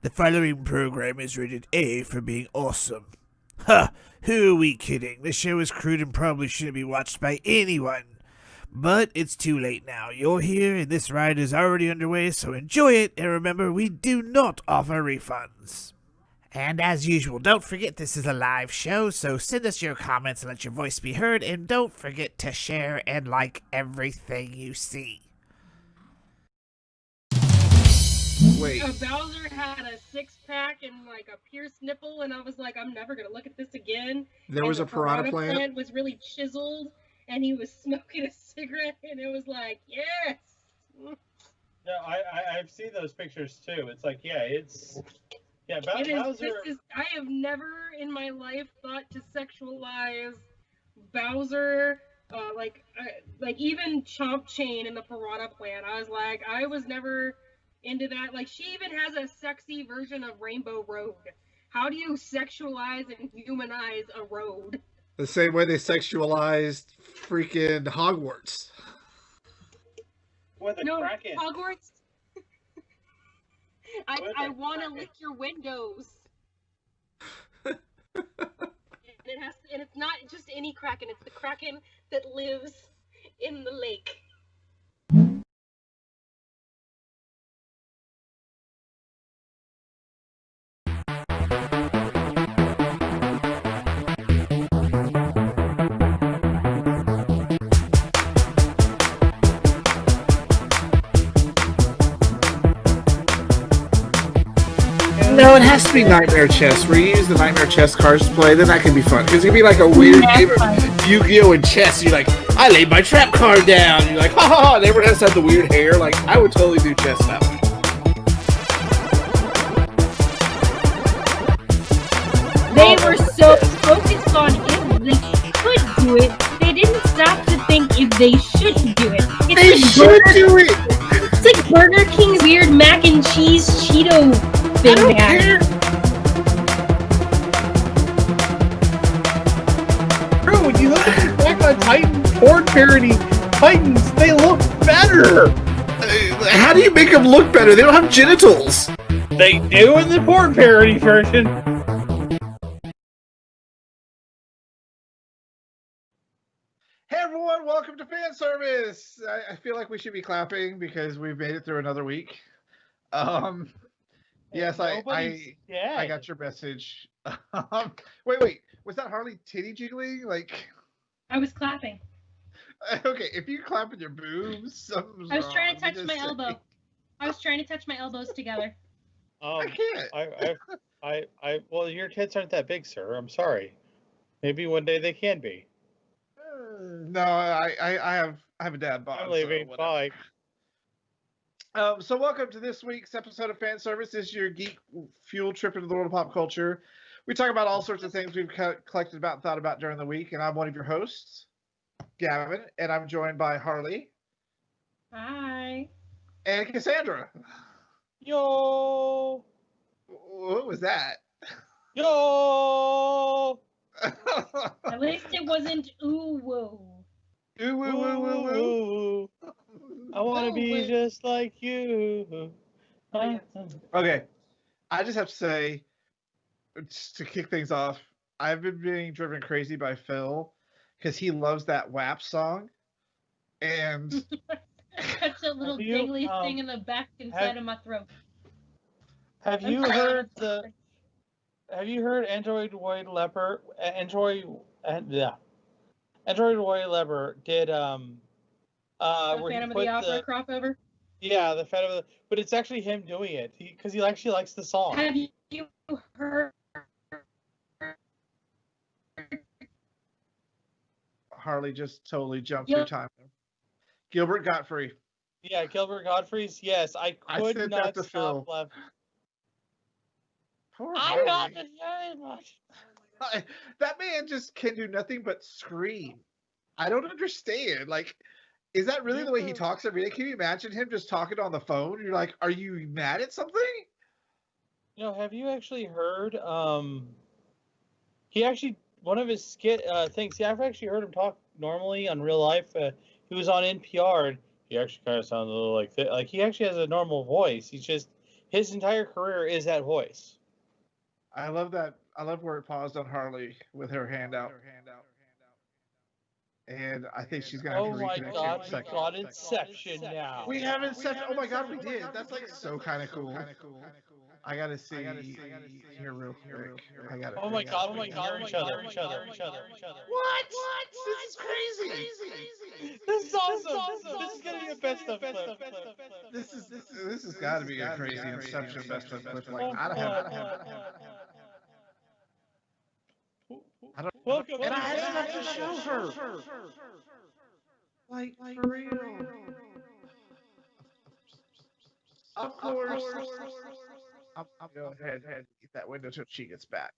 The following program is rated A for being awesome. Ha! Who are we kidding? The show is crude and probably shouldn't be watched by anyone. But it's too late now. You're here and this ride is already underway, so enjoy it, and remember, we do not offer refunds. And as usual, don't forget this is a live show, so send us your comments and let your voice be heard, and don't forget to share and like everything you see. Wait. Bowser had a six-pack and like a pierced nipple, and I was like, I'm never gonna look at this again. There was a piranha plant. Was really chiseled, and he was smoking a cigarette, and it was like, yes. No, I've seen those pictures too. It's like, Bowser. I have never in my life thought to sexualize Bowser. Like even Chomp Chain in the Piranha Plant. I was never into that. Like, she even has a sexy version of Rainbow Road. How do you sexualize and humanize a road? The same way they sexualized freaking Hogwarts. Kraken. Hogwarts. I want to lick your windows. and it's not just any Kraken. It's the Kraken that lives in the lake. No, it has to be Nightmare Chess. Where you use the Nightmare Chess cards to play, then that can be fun. Because it can be like a weird game of Yu-Gi-Oh! And chess. You're like, I laid my trap card down. You're like, ha ha ha. And everyone has to have the weird hair. Like, I would totally do chess that way. They were so focused on if they could do it, they didn't stop to think if they should do it. They should do it! It's like Burger King's weird mac and cheese Cheeto thing. I don't care. Bro, when you look at the Attack on Titan porn parody Titans, they look better! How do you make them look better? They don't have genitals! They do in the porn parody version. Hey everyone, welcome to Fanservice! I feel like we should be clapping because we've made it through another week. Yes, I got your message. Wait, was that Harley titty jiggling? Like, I was clapping. Okay, if you clap with your boobs, something's I was wrong. trying to touch my elbow. I was trying to touch my elbows together. I can't. Well, your tits aren't that big, sir. I'm sorry. Maybe one day they can be. No, I have a dad bod. I'm leaving. So bye. So welcome to this week's episode of Fanservice. This is your geek fuel trip into the world of pop culture. We talk about all sorts of things we've collected about and thought about during the week, and I'm one of your hosts, Gavin, and I'm joined by Harley. Hi. And Cassandra. Yo. What was that? Yo. At least it wasn't ooh woo. Ooh, woo, woo, woo, woo. I want to be just like you. Okay, I just have to say, just to kick things off, I've been being driven crazy by Phil because he loves that WAP song, and That's a little dangly thing in the back inside of my throat. Have you heard Android White Leopard? Android White Leopard did Phantom of the Opera crossover? Yeah, the Phantom of the, but it's actually him doing it because he actually likes the song. Have you heard? Harley just totally jumped through time. Gilbert Gottfried. Yeah, Gilbert Gottfried's. Yes, I could not stop laughing. I'm not very much. That man just can do nothing but scream. I don't understand. Like, is that really the way he talks every day? Can you imagine him just talking on the phone? You're like, are you mad at something? Have you actually heard? He actually, one of his skit things. Yeah, I've actually heard him talk normally on real life. He was on NPR. And he actually kind of sounds a little like he actually has a normal voice. His entire career is that voice. I love that. I love where it paused on Harley with her hand out. And I think she's gonna have Oh to my reconnect God, here in a we second. got Inception now. We have Inception. Oh my God, we did. That's like so kind of cool. I gotta see here real quick. I gotta. Oh my God, we can hear each other. What? This is crazy. This is awesome. This is gonna be a best of clip. This has got to be a crazy Inception best of clip. Like I don't have. Welcome. And I had to show her. Like for real. Of course. I'm go ahead and get that window till she gets back.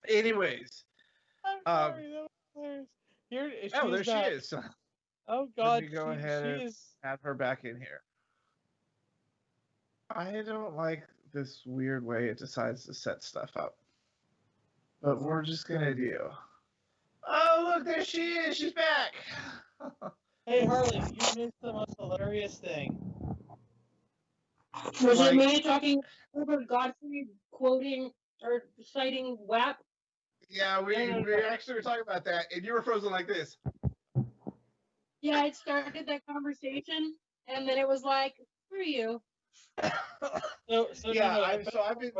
Anyways. I'm sorry, that was hilarious. Here, Oh, there back. she is. Oh God, Let me go ahead she and is. have her back in here. I don't like this weird way it decides to set stuff up. But we're just gonna do. Oh, look, there she is. She's back. Hey Harley, you missed the most hilarious thing. Was Like- it me talking over Godfrey quoting or citing WAP? Yeah, we actually were talking about that, and you were frozen like this. Yeah, I started that conversation, and then it was like, screw you. So Yeah, no, I've been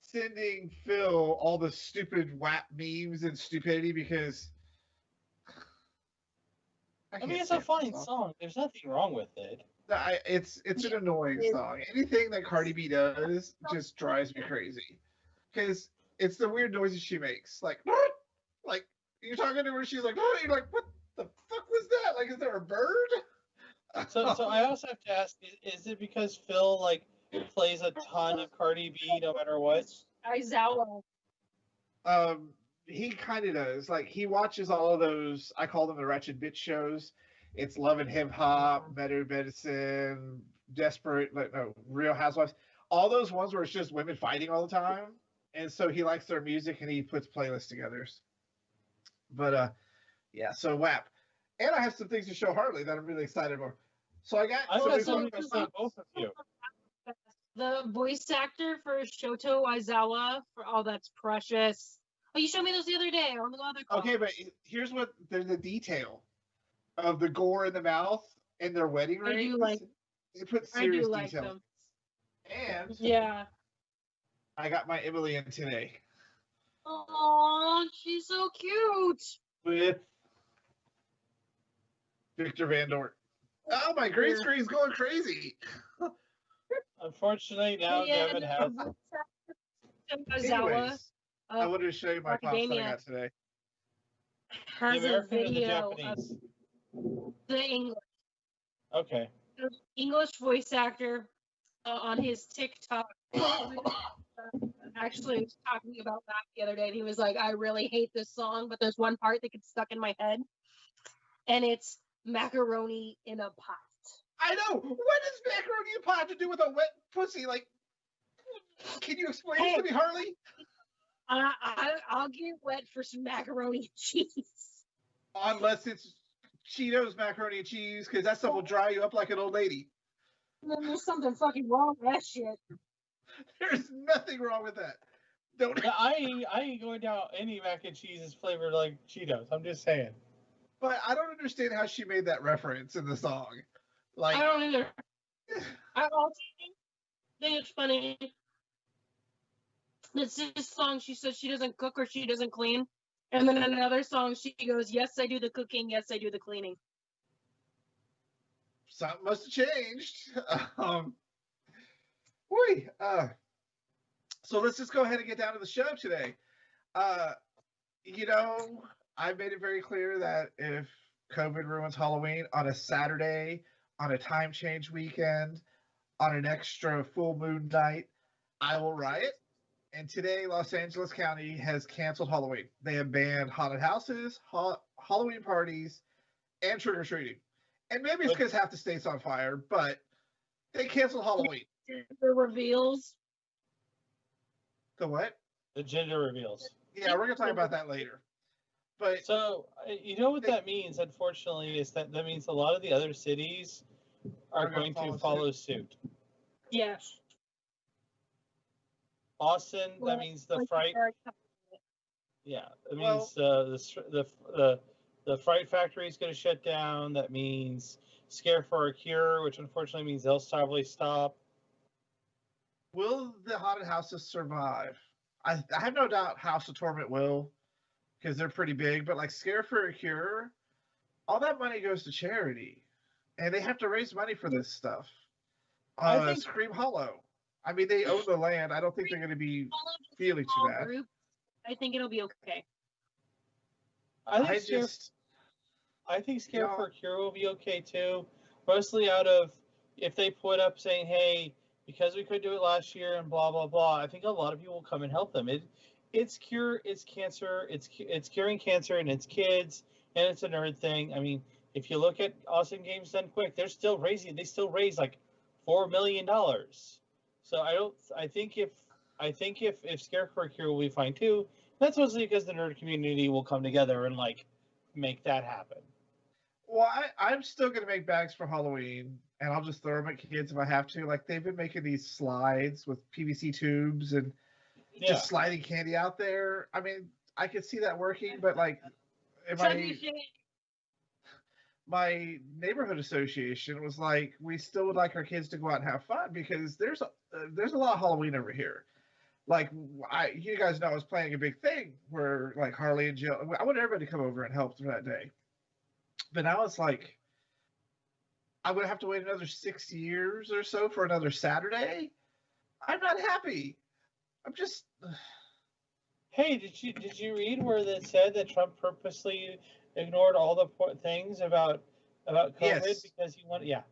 sending Phil all the stupid WAP memes and stupidity because. I mean, it's a fine song. There's nothing wrong with it. It's an annoying song. Anything that Cardi B does just drives me crazy because it's the weird noises she makes. Like you're talking to her, she's like, you're like, what the fuck was that? Like, is there a bird? So I also have to ask: is it because Phil like plays a ton of Cardi B no matter what? Aizawa. He kind of does. Like, he watches all of those. I call them the Wretched Bitch shows. It's Love and Hip Hop, Better Medicine, Desperate, Real Housewives. All those ones where it's just women fighting all the time. And so he likes their music and he puts playlists together. But yeah, so WAP. And I have some things to show Harley that I'm really excited about. So I got something to say both of you. The voice actor for Shoto Aizawa, that's precious. Oh, you showed me those the other day on the other call. Okay, but here's what there's the detail of the gore in the mouth and their wedding rings. They put serious detail. Them. And yeah, I got my Emily in today. Oh, she's so cute. With Victor Van Dort. Oh, my green screen's going crazy. Unfortunately, now Devin has. Anyways, I wanted to show you my pops that I got today. Has the a American or the video Japanese? of the English. Okay. The English voice actor on his TikTok actually was talking about that the other day. And he was like, I really hate this song, but there's one part that gets stuck in my head. And it's macaroni in a pot. I know. What does macaroni in a pot to do with a wet pussy? Like, can you explain this to me, Harley? I'll get wet for some macaroni and cheese. Unless it's Cheetos macaroni and cheese, because that stuff will dry you up like an old lady. And then there's something fucking wrong with that shit. There's nothing wrong with that. Don't. I ain't going down any mac and cheese is flavored like Cheetos. I'm just saying. But I don't understand how she made that reference in the song. Like, I don't either. I also think it's funny. It's this song, she says she doesn't cook or she doesn't clean. And then in another song, she goes, yes, I do the cooking. Yes, I do the cleaning. Something must have changed. So let's just go ahead and get down to the show today. I've made it very clear that if COVID ruins Halloween on a Saturday, on a time change weekend, on an extra full moon night, I will riot. And today, Los Angeles County has canceled Halloween. They have banned haunted houses, Halloween parties, and trick-or-treating. And maybe it's because half the state's on fire, but they canceled Halloween. The reveals. The what? The gender reveals. Yeah, we're going to talk about that later. But so, you know what that means, unfortunately, is that means a lot of the other cities are going to follow suit. Yes. Austin, that Well, means the like fright. our- Yeah, it Well- means the fright factory is going to shut down. That means Scare for a Cure, which unfortunately means they'll probably stop. Will the haunted houses survive? I have no doubt House of Torment will, because they're pretty big. But like Scare for a Cure, all that money goes to charity, and they have to raise money for this stuff. I think- Scream Hollow. I mean, they own the land. I don't think they're going to be feeling too bad. Group, I think it'll be okay. I think Scare for a Cure will be okay too. Mostly out of if they put up saying, "Hey, because we couldn't do it last year," and blah blah blah. I think a lot of people will come and help them. It's cancer. It's curing cancer, and it's kids, and it's a nerd thing. I mean, if you look at Awesome Games Done Quick, they still raise like $4 million. So I think if Scare for a Cure will be fine too. That's mostly because the nerd community will come together and like make that happen. Well, I'm still going to make bags for Halloween, and I'll just throw them at kids if I have to. Like, they've been making these slides with PVC tubes and Yeah. just sliding candy out there. I mean, I could see that working, but like, my neighborhood association was like, we still would like our kids to go out and have fun because there's a lot of Halloween over here. Like, you guys know I was planning a big thing where like Harley and Jill. I want everybody to come over and help for that day. But now it's like I'm gonna have to wait another 6 years or so for another Saturday. I'm not happy. I'm just. Hey, did you read where it said that Trump purposely ignored all the things about COVID Yes. because he wanted? Yeah.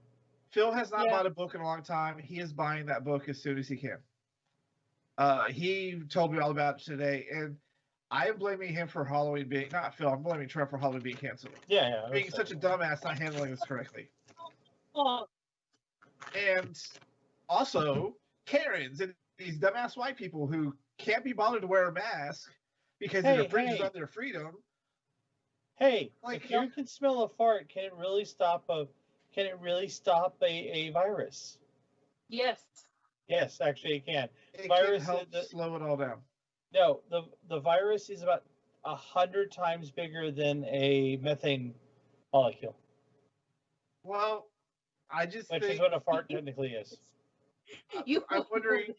Phil has not Yeah. bought a book in a long time. He is buying that book as soon as he can. He told me all about it today, and I am blaming him for Halloween being not Phil. I'm blaming Trump for Halloween being canceled. Yeah. Being such a dumbass, not handling this correctly. Oh, And also Karens and these dumbass white people who can't be bothered to wear a mask because it infringes on their freedom. Hey, Like, if you can smell a fart, can it really stop a virus? yes. Yes, actually it can. It Virus can help slow it all down. No, the virus is about 100 times bigger than a methane molecule, Well, I just which think is what a fart technically is. I'm wondering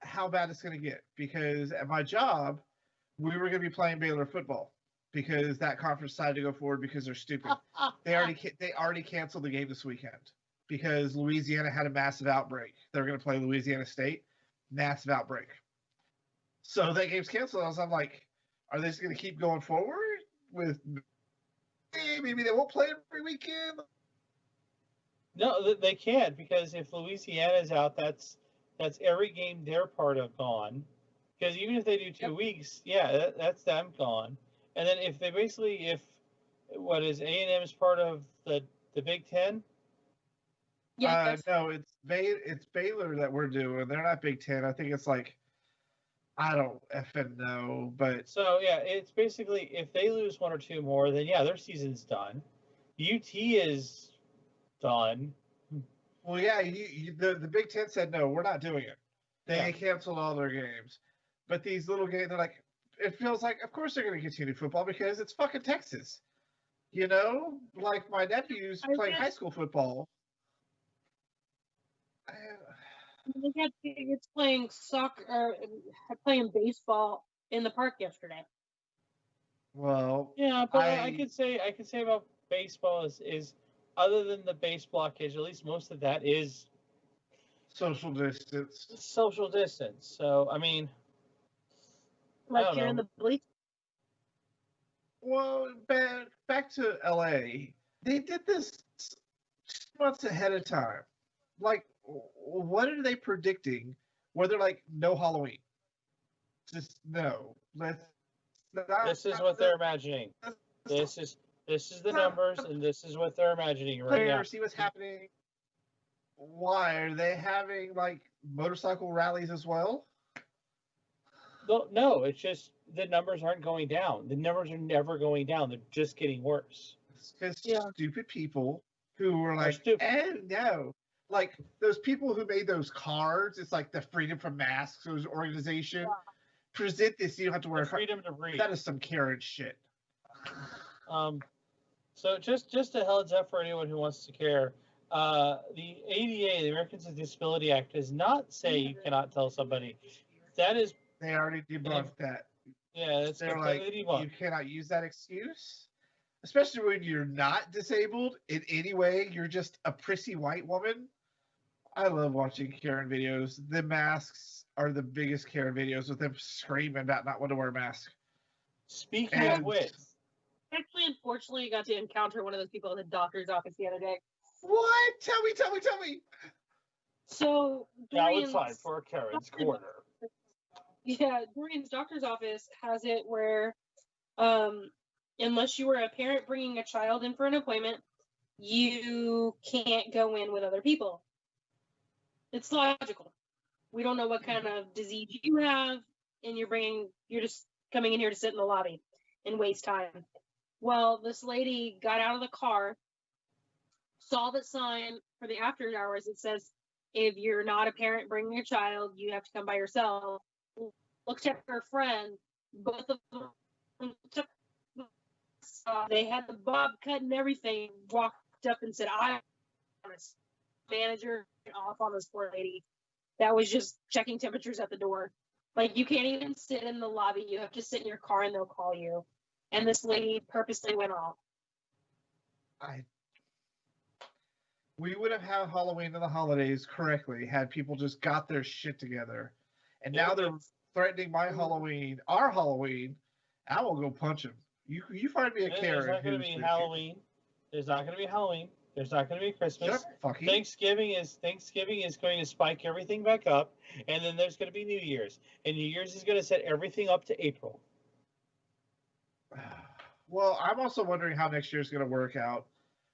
how bad it's going to get because at my job, we were going to be playing Baylor football because that conference decided to go forward because they're stupid. They already canceled the game this weekend because Louisiana had a massive outbreak. They're going to play Louisiana State, massive outbreak. So that game's canceled. I'm like, are they just going to keep going forward with? Maybe they won't play every weekend. No, they can't because if Louisiana's out, that's every game they're part of gone. Because even if they do 2 weeks, yeah, that's them gone. And then if what is A&M's part of the Big Ten? Yes. No, it's Baylor that we're doing. They're not Big Ten. I think it's like I don't effing know, but So yeah, it's basically if they lose 1 or 2 more, then yeah, their season's done. UT is done. well, yeah, the Big Ten said no, we're not doing it. They canceled all their games, but these little games, they're like, it feels like, of course they're going to continue football because it's fucking Texas. You know, like my nephew's playing high school football. We had kids playing soccer, playing baseball in the park yesterday. Well, Yeah, but I could say about baseball is other than the base blockage, at least most of that is social distance. social distance. So I mean, Like don't here in know. the bleachers. Well, back to LA, they did this months ahead of time. Like, what are they predicting? Where they're like, no Halloween. Just no. This is what they're imagining. This is the numbers, and this is what they're imagining right now. See what's happening. Why are they having like motorcycle rallies as well? No, it's just the numbers aren't going down. The numbers are never going down. They're just getting worse. Because stupid people who were like, stupid. no. like those people who made those cards. It's like the Freedom from Masks organization. Present this. You don't have to wear a freedom to breathe. That is some Karen shit. So just a heads up for anyone who wants to care. The ADA, the Americans with Disability Act, does not say you cannot tell somebody. That is. They already debunked that. Yeah, it's They're completely like, debunked. you cannot use that excuse, especially when you're not disabled in any way. You're just a prissy white woman. I love watching Karen videos. The masks are the biggest Karen videos with them screaming about not wanting to wear a mask. Speaking of which, actually, unfortunately, I got to encounter one of those people in the doctor's office the other day. What? Tell me. So now it's time for Karen's Corner. Yeah, Dorian's doctor's office has it where, unless you are a parent bringing a child in for an appointment, you can't go in with other people. It's logical. We don't know what kind of disease you have, and you're just coming in here to sit in the lobby and waste time. Well, this lady got out of the car, saw the sign for the after hours. It says, if you're not a parent bringing a child, you have to come by yourself. Looked at her friend. Both of them took. They had the bob cut and everything. Walked up and said, "I want a manager off on this poor lady that was just checking temperatures at the door. Like, you can't even sit in the lobby. You have to sit in your car and they'll call you." And this lady purposely went off. We would have had Halloween and the holidays correctly had people just got their shit together. And now they're threatening my Halloween, our Halloween. I will go punch him. You find me a Karen. There's not going to be Halloween. There's not going to be Halloween. There's not going to be Christmas. Thanksgiving is going to spike everything back up, and then there's going to be New Year's, and New Year's is going to set everything up to April. Well, I'm also wondering how next year is going to work out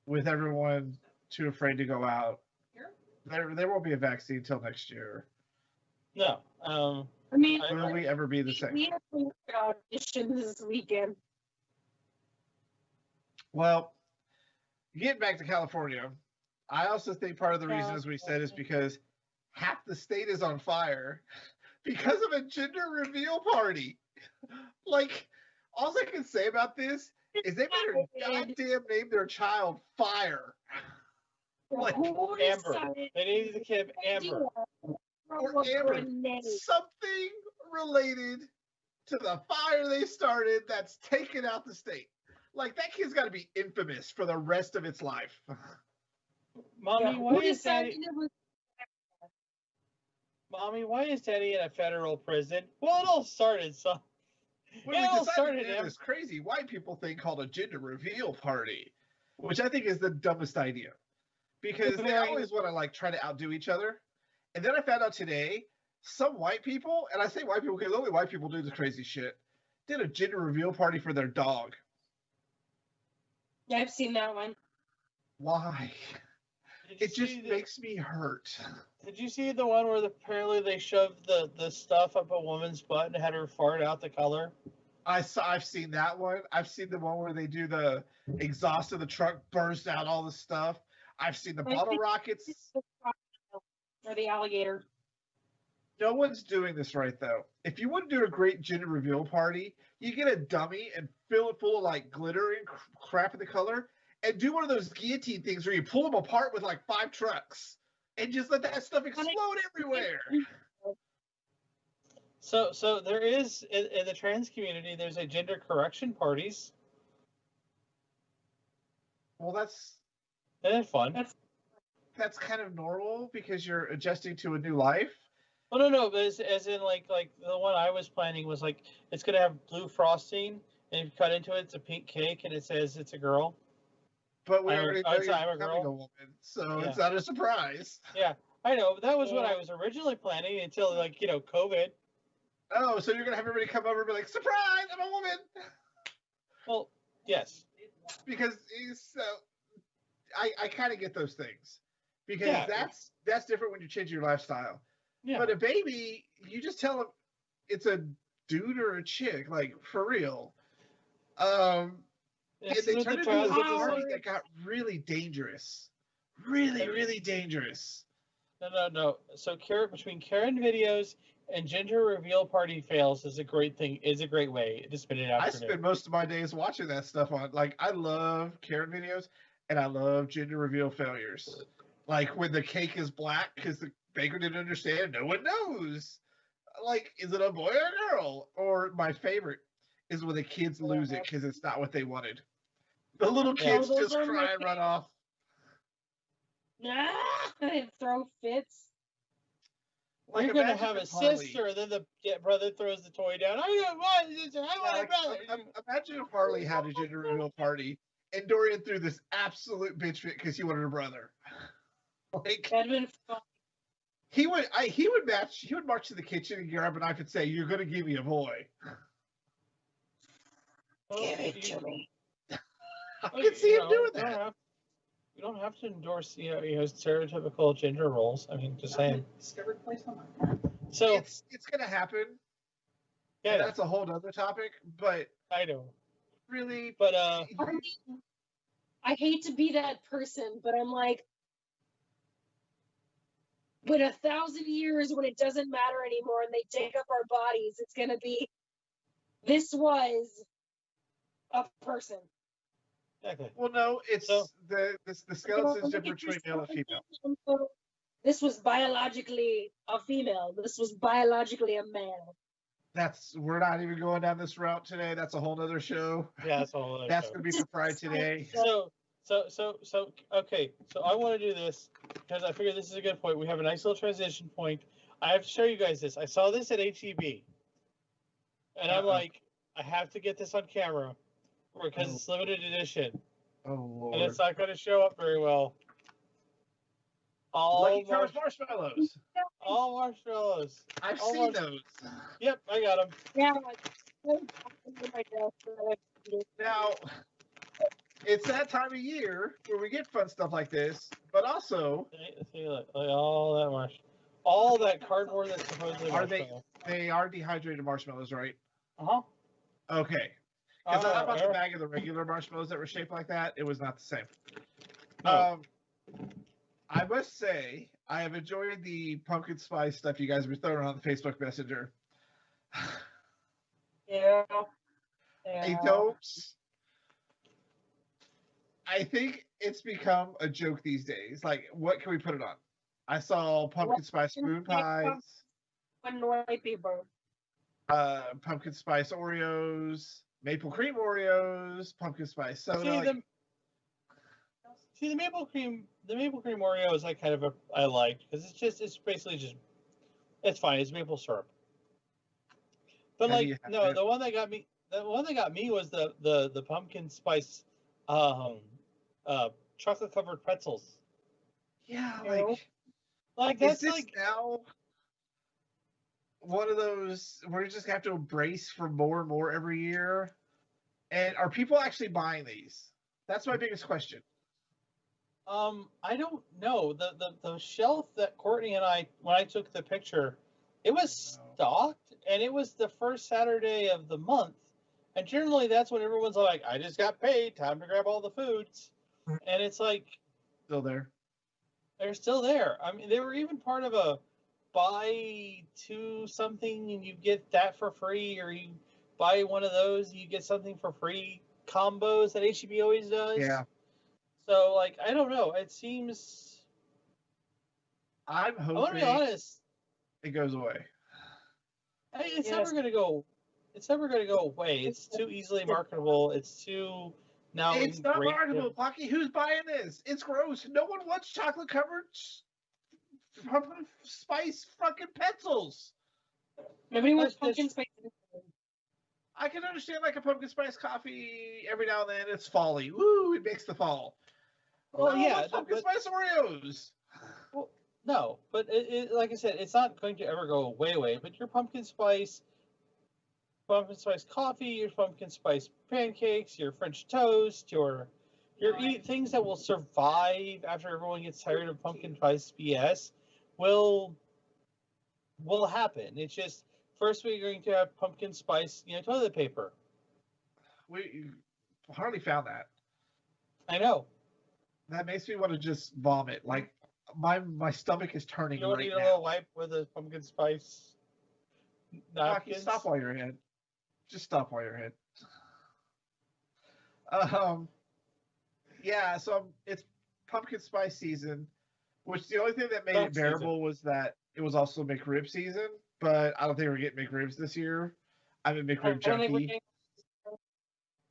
with everyone too afraid to go out. There won't be a vaccine till next year. No. I mean, will we ever be the same? We have auditions this weekend. Well, getting back to California, I also think part of the reason, as we said, is because half the state is on fire because of a gender reveal party. Like, all I can say about this is they better goddamn name their child Fire. Like Amber. They named the kid Amber. Or Amber. Something related to the fire they started that's taken out the state. Like, that kid's got to be infamous for the rest of its life. Mommy, why is Daddy in a federal prison? Well, it all started so. When we decided to do this crazy white people thing called a gender reveal party, which I think is the dumbest idea. Because they always want to, like, try to outdo each other. And then I found out today, some white people, and I say white people because only white people do this crazy shit, did a gender reveal party for their dog. Yeah, I've seen that one. Why? It just makes me hurt. Did you see the one where apparently they shoved the stuff up a woman's butt and had her fart out the color? I've seen that one. I've seen the one where they do the exhaust of the truck burst out all the stuff. I've seen the bottle rockets. Or the alligator. No one's doing this right, though. If you want to do a great gender reveal party, you get a dummy and fill it full of, like, glitter and crap in the color, and do one of those guillotine things where you pull them apart with, like, 5 trucks and just let that stuff explode everywhere. So there is, in the trans community, there's a gender correction parties. Well, that's fun. That's kind of normal because you're adjusting to a new life. Oh no, but as in like the one I was planning was like it's gonna have blue frosting, and if you cut into it, it's a pink cake, and it says it's a girl. But we already know you're I'm a girl. a woman, so it's not a surprise. Yeah, I know. That was what I was originally planning until COVID. Oh, so you're gonna have everybody come over and be like, "Surprise! I'm a woman." Well, yes. Because I kind of get those things. Because that's different when you change your lifestyle. Yeah. But a baby, you just tell them it's a dude or a chick, like, for real. And they turned into a party that got really dangerous really dangerous. No. So between Karen videos and gender reveal party fails is a great thing. Is a great way to spend an I afternoon. spend most of my days watching that stuff on. Like, I love Karen videos, and I love gender reveal failures. Like when the cake is black because the baker didn't understand. No one knows. Like, is it a boy or a girl? Or my favorite is when the kids lose it because it's not what they wanted. The little kids those just are cry my and run off. And throw fits. Like, You're gonna imagine have a if Harley- sister, then the brother throws the toy down. I don't want this. I Yeah, want a like, brother. imagine if Harley had a gender reveal party and Dorian threw this absolute bitch fit because he wanted a brother. Like, That'd been fun. he would march to the kitchen and grab a knife and say, "You're gonna give me a boy." Give it to me. I can see him doing that. You don't have to endorse, stereotypical gender roles. I mean, just saying. Discovered place on So it's gonna happen. Yeah, and that's a whole other topic. But I know. Really, but I hate to be that person, but I'm like, when 1,000 years, when it doesn't matter anymore, and they take up our bodies, it's gonna be. This was a person. Okay. Well, no, it's the skeleton's different between male and female. This was biologically a female. This was biologically a male. We're not even going down this route today. That's a whole nother show. Yeah, that's a whole other That's show. gonna be for Friday today. So okay. So I want to do this because I figure this is a good point. We have a nice little transition point. I have to show you guys this. I saw this at HEB, and I'm like, I have to get this on camera because it's limited edition. Oh Lord! And it's not going to show up very well. Lucky Charms marshmallows. All marshmallows. I've seen those. Yep, I got them. Yeah. Now, it's that time of year where we get fun stuff like this, but also See, look, all that cardboard that's supposedly are marshmallow. they are dehydrated marshmallows, right? Uh-huh. Okay. Because I bought the bag of the regular marshmallows that were shaped like that. It was not the same. No. I must say, I have enjoyed the pumpkin spice stuff you guys have been throwing on the Facebook Messenger. Yeah. I think it's become a joke these days. Like, what can we put it on? I saw pumpkin spice spoon pies. White paper. Pumpkin spice Oreos, maple cream Oreos, pumpkin spice soda. See the maple cream Oreos I like because it's basically just it's fine. It's maple syrup. But the one that got me was the pumpkin spice chocolate covered pretzels. Yeah, like that's is this now one of those where you just have to embrace for more and more every year? And are people actually buying these? That's my biggest question. I don't know. The shelf that Courtney and I, when I took the picture, it was stocked, and it was the first Saturday of the month. And generally, that's when everyone's like, "I just got paid, time to grab all the foods," and it's like still there. They're still there. I mean, they were even part of a buy two something and you get that for free, or you buy one of those, you get something for free combos that HEB always does. Yeah. So, I don't know. It seems. I'm hoping. I want to be honest. It goes away. It's never going to go. It's never going to go away. It's too easily marketable. It's too now. It's not marketable, Pocky. Who's buying this? It's gross. No one wants chocolate covered pumpkin spice fucking pencils. Nobody wants pumpkin spice. I can understand a pumpkin spice coffee every now and then. It's folly. Woo! It makes the fall. Well, yeah, pumpkin spice Oreos. Well, no, but like I said, it's not going to ever go away. But your pumpkin spice coffee, your pumpkin spice pancakes, your French toast, your things that will survive after everyone gets tired of pumpkin spice BS will happen. It's just first we're going to have pumpkin spice, toilet paper. We hardly found that. I know. That makes me want to just vomit. Like my stomach is turning You don't right need a now. little wipe with a pumpkin spice Rocky, napkins? stop while you're ahead. Just stop while you're ahead. Yeah, so it's pumpkin spice season, which the only thing that made Dog it bearable was that it was also McRib season. But I don't think we're getting McRibs this year. I'm a I McRib don't think we're junkie. getting-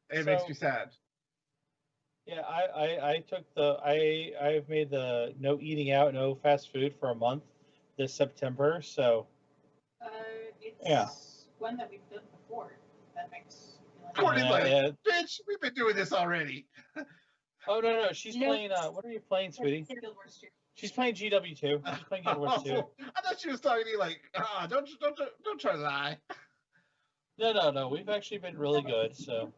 It So- makes me sad. Yeah, I've made the no eating out, no fast food for a month this September. So It's Yeah. one that we've done before. That makes Courtney's Yeah, like, yeah. bitch, we've been doing this already. Oh no, she's No. playing. What are you playing, sweetie? Guild Wars 2. She's playing GW2. She's playing Guild Wars 2. I thought she was talking to you like, don't try to lie. No. We've actually been really good. So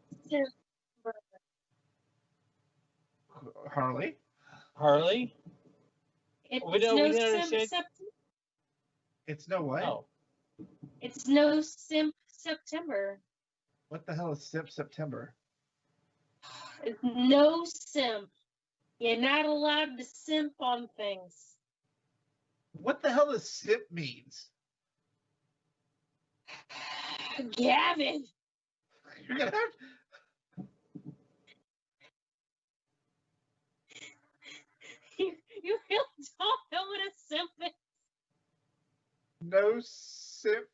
Harley? Harley, It's We no didn't simp understand- It's no what? oh, It's no simp September. What the hell is September? It's no simp. You're not allowed to simp on things. What the hell does simp means? Gavin, You're gonna have you really don't know what a simp is. no simp.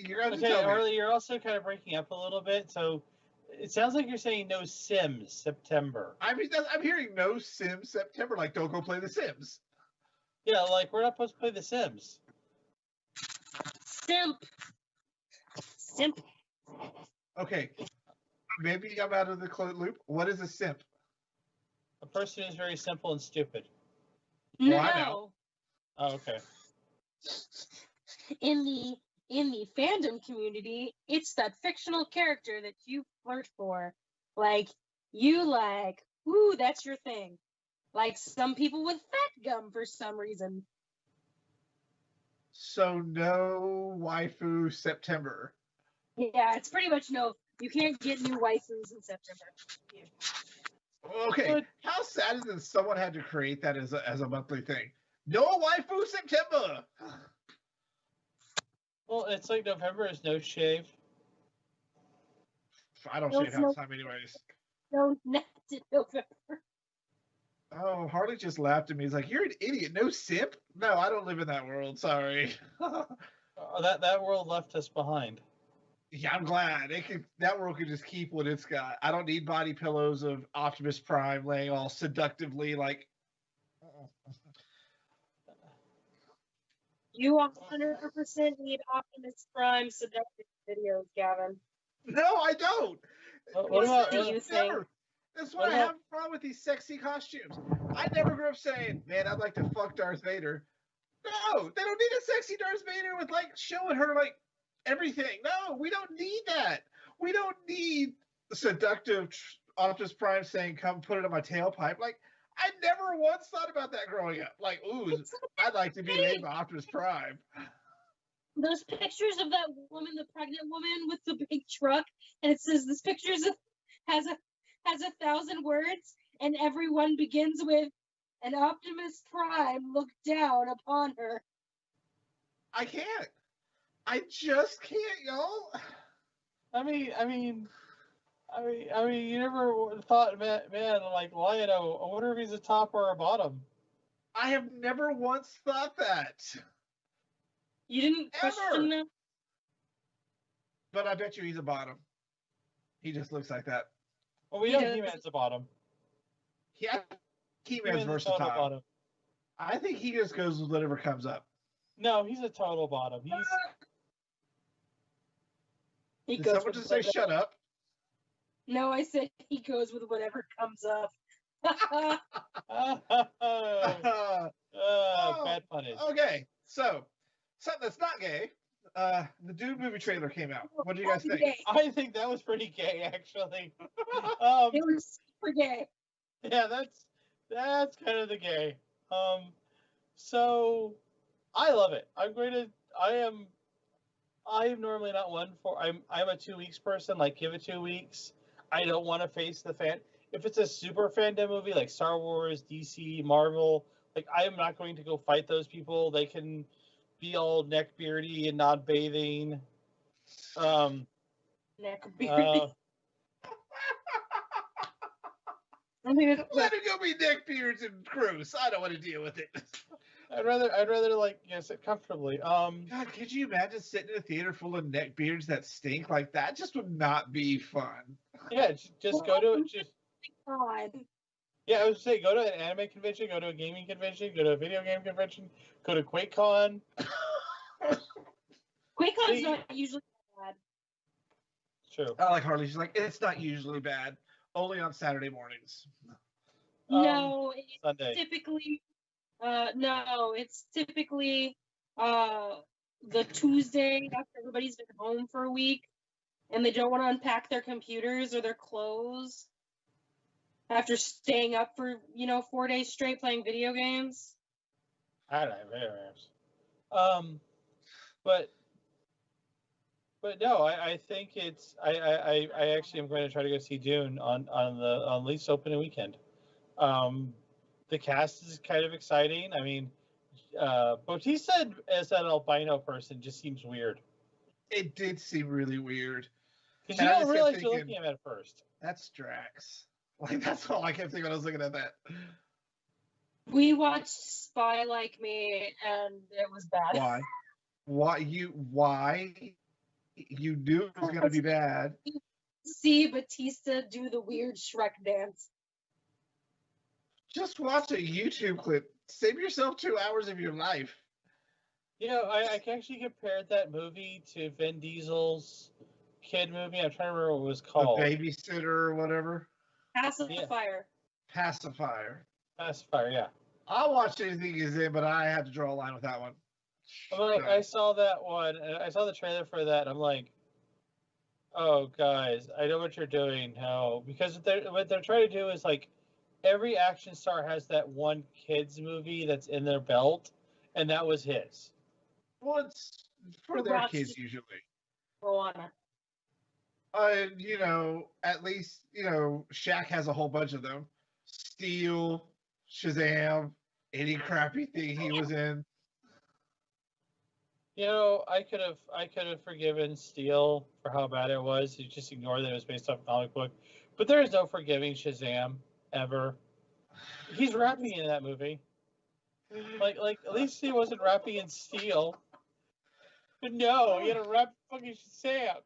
You're gonna have to okay. tell me. Harley, you're also kind of breaking up a little bit. So it sounds like you're saying no Sims September. I mean, I'm hearing no Sim September. Like, don't go play The Sims. Yeah, like we're not supposed to play The Sims. Simp. Simp. Okay, maybe I'm out of the loop. What is a simp? A person who's very simple and stupid. No. Well, I know. Oh, okay. In the fandom community, it's that fictional character that you flirt for. Like, you like, ooh, that's your thing. Like some people with fat gum for some reason. So no waifu September. Yeah, it's pretty much no. You can't get new waifus in September. Okay, But- how sad is it that someone had to create that as a monthly thing? No waifu September. Well, it's like November is no shave. I don't No, shave it's half no- the time anyways. No, not in November. Oh, Harley just laughed at me. He's like, "You're an idiot. No simp? No, I don't live in that world. Sorry." That world left us behind. Yeah, I'm glad. That world could just keep what it's got. I don't need body pillows of Optimus Prime laying all seductively like. You 100% need Optimus Prime seductive videos, Gavin. No, I don't. What about- do you think? That's What why I about- have a problem with these sexy costumes. I never grew up saying, "Man, I'd like to fuck Darth Vader." No, they don't need a sexy Darth Vader with like showing her like everything. No, we don't need that. We don't need seductive Optimus Prime saying, "Come put it on my tailpipe." Like, I never once thought about that growing up. Like, ooh, I'd like to be named Optimus Prime. Those pictures of that woman, the pregnant woman with the big truck, and it says this picture has 1,000 words, and everyone begins with an Optimus Prime looked down upon her. I can't. I just can't, y'all. I mean, you never thought, man, like Lion-O, I wonder if he's a top or a bottom. I have never once thought that. You didn't Ever. question that? But I bet you he's a bottom. He just looks like that. Well, we He know does. He-Man's a bottom. He-Man's He-Man's a total versatile. bottom. I think he just goes with whatever comes up. No, he's a total bottom. He Did goes someone with just say whatever- shut up? No, I said he goes with whatever comes up. Bad punish. Okay, so something that's not gay. The Dune movie trailer came out. What do you guys think? Gay. I think that was pretty gay, actually. It was super gay. Yeah, that's kind of the gay. So I love it. I am normally not one for I'm a 2 weeks person, like give it 2 weeks. I don't want to face the fan. if it's a super fandom movie like Star Wars, DC, Marvel, like I am not going to go fight those people. They can be all neck beardy and not bathing. Neck beard. Let him go be neckbeards and gross. I don't want to deal with it. I'd rather like sit comfortably. God, could you imagine sitting in a theater full of neckbeards that stink like that? Just would not be fun. Yeah, just go to God. Yeah, I would say go to an anime convention, go to a gaming convention, go to a video game convention, go to QuakeCon. QuakeCon's not usually bad. True. I like Harley. She's like, it's not usually bad. Only on Saturday mornings. No, it's Sunday. typically it's typically the Tuesday after everybody's been home for a week and they don't want to unpack their computers or their clothes after staying up for 4 days straight playing video games. I don't know, video games. But no, I think it's I actually am going to try to go see Dune on least opening weekend. The cast is kind of exciting. I mean, Bautista as an albino person just seems weird. It did seem really weird. Because you don't realize you're looking at him at first. That's Drax. Like, that's all I kept thinking when I was looking at that. We watched Spy Like Me and it was bad. Why? Why you knew it was going to be bad? See Batista do the weird Shrek dance. Just watch a YouTube clip. Save yourself 2 hours of your life. I actually compared that movie to Vin Diesel's kid movie. I'm trying to remember what it was called. The Babysitter or whatever. Pacifier. Pacifier, yeah. I'll watch anything he's in, but I have to draw a line with that one. I saw that one, and I saw the trailer for that, and I'm like, oh, guys, I know what you're doing now. Because what they're trying to do is, like, every action star has that one kids movie that's in their belt, and that was his. Well, it's for their kids, usually. Moana. At least, Shaq has a whole bunch of them. Steel, Shazam, any crappy thing he was in. I could have forgiven Steel for how bad it was. You just ignore that it was based off a comic book. But there is no forgiving Shazam ever. He's rapping in that movie. Like at least he wasn't rapping in Steel. But no, he had to rap fucking Shazam.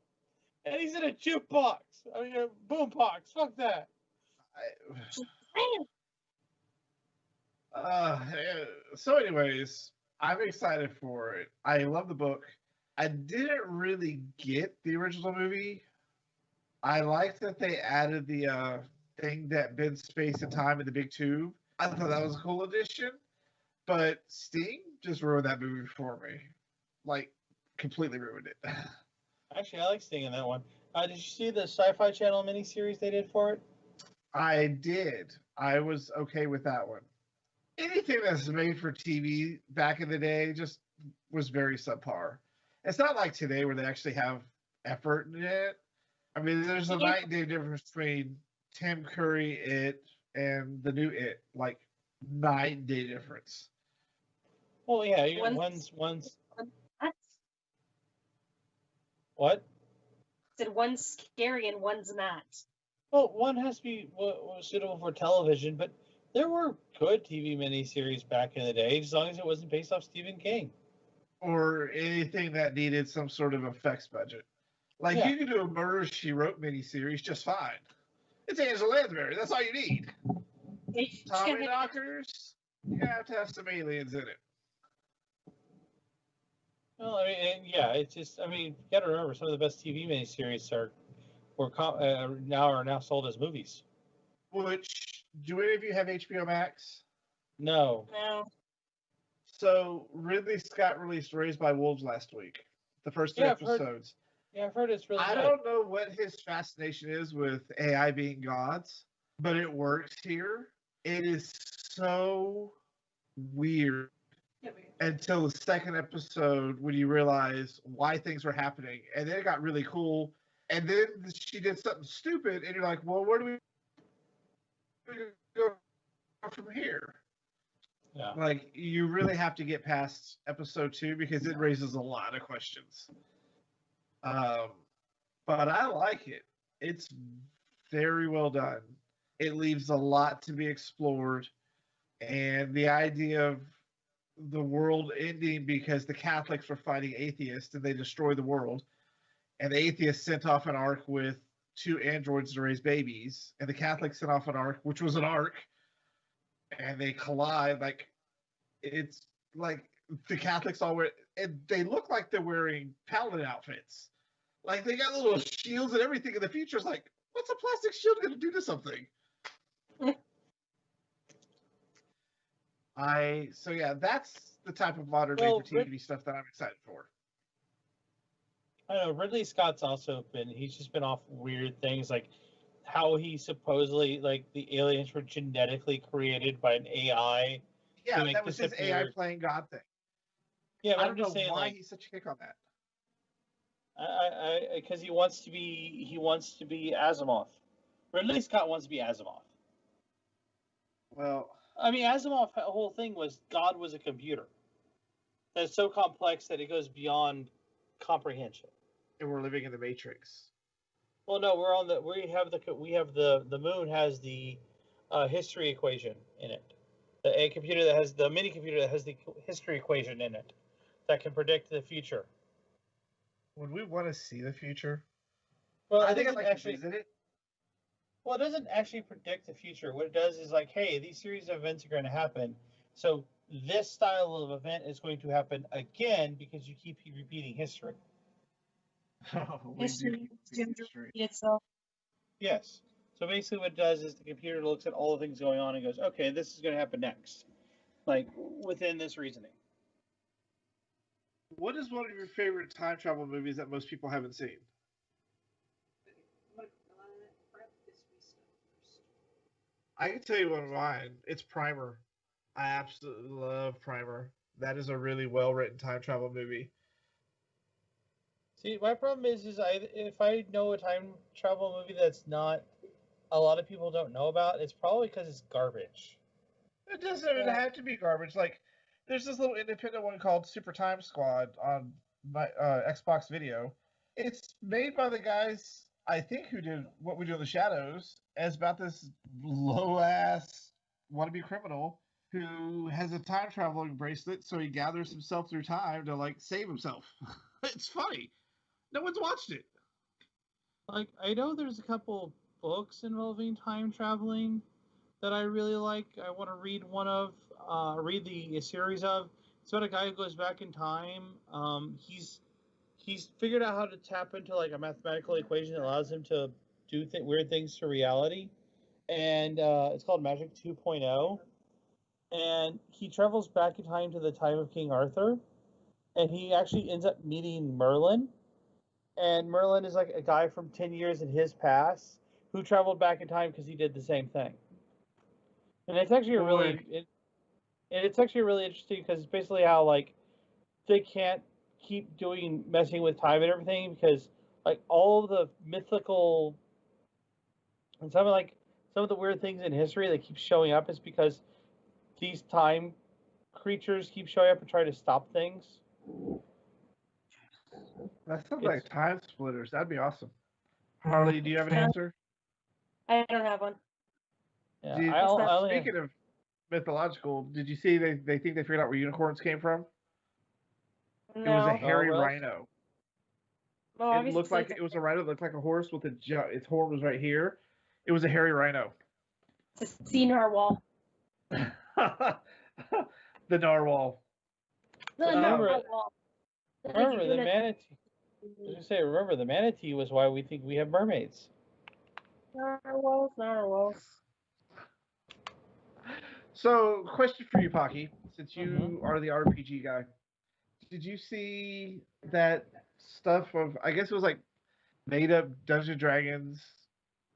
And he's in a jukebox. I mean, a boombox. Fuck that. So anyways, I'm excited for it. I love the book. I didn't really get the original movie. I liked that they added the thing that bends space and time in the big tube. I thought that was a cool addition. But Sting just ruined that movie for me. Like, completely ruined it. Actually, I like Sting in that one. Did you see the Sci-Fi Channel miniseries they did for it? I did. I was okay with that one. Anything that's made for TV back in the day just was very subpar. It's not like today where they actually have effort in it. I mean, there's a night and day difference between Tim Curry It and the new It. Like, night and day difference. Well, yeah, one's what? Said one's scary and one's not. Well, one has to be suitable for television, but there were good TV miniseries back in the day, as long as it wasn't based off Stephen King. Or anything that needed some sort of effects budget. Like, you can do a Murder, She Wrote miniseries just fine. It's Angela Lansbury. That's all you need. Tommy Knockers, you have to have some aliens in it. Well, I mean, it's just, I mean, you got to remember, some of the best TV miniseries are now sold as movies. Which, do any of you have HBO Max? No. So, Ridley Scott released Raised by Wolves last week. The first 3 episodes. I've heard it's really good. I don't know what his fascination is with AI being gods, but it works here. It is so weird until the second episode when you realize why things were happening. And then it got really cool. And then she did something stupid, and you're like, well, where do we we go from here? Yeah. Like, you really have to get past episode 2 because it raises a lot of questions. But I like it. It's very well done. It leaves a lot to be explored, and the idea of the world ending because the Catholics were fighting atheists and they destroyed the world, and the atheists sent off an ark with 2 androids to raise babies, and the Catholics sent off an ark, which was an ark, and they collide. Like, it's like the Catholics all wear, and they look like they're wearing paladin outfits. Like, they got little shields and everything, and the future's like, what's a plastic shield going to do to something? So yeah, that's the type of modern made-for-TV stuff that I'm excited for. I know Ridley Scott's also he's just been off weird things, like how he supposedly, like, the aliens were genetically created by an AI. Yeah, that was his AI playing God thing. Yeah, but I don't know saying, why like, he's such a kick on that. Because he wants to be Asimov. Ridley Scott wants to be Asimov. Well, I mean, Asimov's whole thing was God was a computer that's so complex that it goes beyond comprehension. And we're living in the Matrix. Well, no, we have the moon has the history equation in it. The mini computer that has the history equation in it that can predict the future. Would we want to see the future? Well, I think I'd like to visit it. Well, it doesn't actually predict the future. What it does is, like, hey, these series of events are going to happen. So this style of event is going to happen again because you keep repeating history. History itself. Yes. So basically what it does is the computer looks at all the things going on and goes, okay, this is going to happen next. Like, within this reasoning. What is one of your favorite time travel movies that most people haven't seen? I can tell you one of mine. It's Primer. I absolutely love Primer. That is a really well-written time travel movie. See, my problem is if I know a time travel movie that's not a lot of people don't know about, it's probably because it's garbage. It doesn't even have to be garbage. Like, there's this little independent one called Super Time Squad on my Xbox Video. It's made by the guys, I think, who did What We Do in the Shadows, as about this low-ass wannabe criminal who has a time traveling bracelet, so he gathers himself through time to, like, save himself. It's funny. No one's watched it. Like, I know there's a couple books involving time traveling that I really like. I want to read read the series of. It's about a guy who goes back in time. He's figured out how to tap into, like, a mathematical equation that allows him to do weird things to reality, and it's called Magic 2.0. And he travels back in time to the time of King Arthur, and he actually ends up meeting Merlin. And Merlin is like a guy from 10 years in his past who traveled back in time because he did the same thing. And it's actually it's actually really interesting because it's basically how, like, they can't keep messing with time and everything because, like, all of the mythical and some of the weird things in history that keep showing up is because these time creatures keep showing up and try to stop things. That sounds like Time Splitters. That'd be awesome. Harley, do you have an answer? I don't have one. Yeah, speaking of mythological, did you see they think they figured out where unicorns came from? No. It was a hairy rhino. Well, It looked like it was a rhino that looked like a horse with its horn was right here. It was a hairy rhino. It's a sea narwhal. The narwhal. Remember the manatee. I was gonna say, remember the manatee was why we think we have mermaids. Narwhals. So, question for you, Pocky, since you are the RPG guy. Did you see that stuff of, I guess it was like made up Dungeons & Dragons,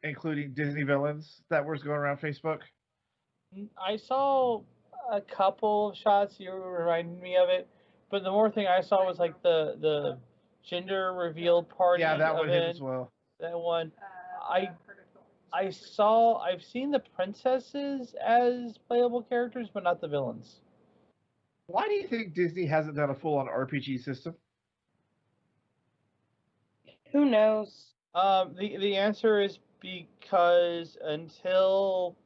including Disney villains, that was going around Facebook? I saw a couple of shots. You reminded me of it, but the more thing I saw was like the gender reveal party. Yeah, that one hit event. as well. That one. I've seen the princesses as playable characters, but not the villains. Why do you think Disney hasn't done a full-on RPG system? Who knows? The answer is because until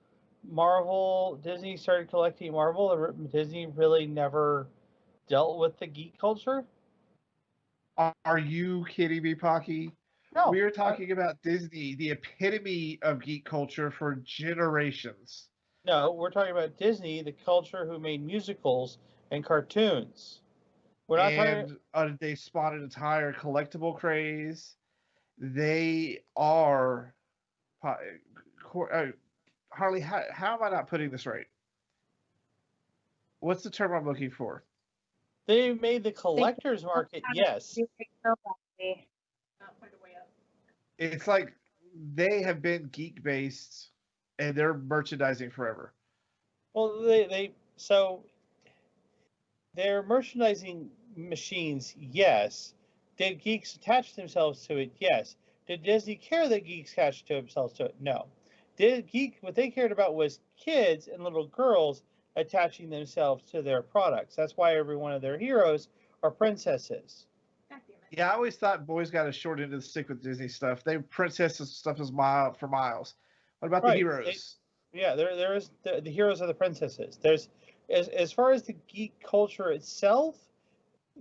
Disney started collecting Marvel, Disney really never dealt with the geek culture. Are you kidding me, Pocky? No, We are talking about Disney, the epitome of geek culture for generations. no, we're talking about Disney, the culture who made musicals and cartoons. We're not talking. And they spawned an entire collectible craze. They are Harley. How am I not putting this right? What's the term I'm looking for? They made the collector's market, yes. Not quite a way up. It's like they have been geek based, and they're merchandising forever. Well, so they're merchandising machines, yes. Did geeks attach themselves to it? Yes. Did Disney care that geeks attached themselves to it? No. What they cared about was kids and little girls attaching themselves to their products. That's why every one of their heroes are princesses. Yeah, I always thought boys got a short end of the stick with Disney stuff. They princesses stuff is for miles. What about the heroes? There is the heroes are the princesses. There's as far as the geek culture itself,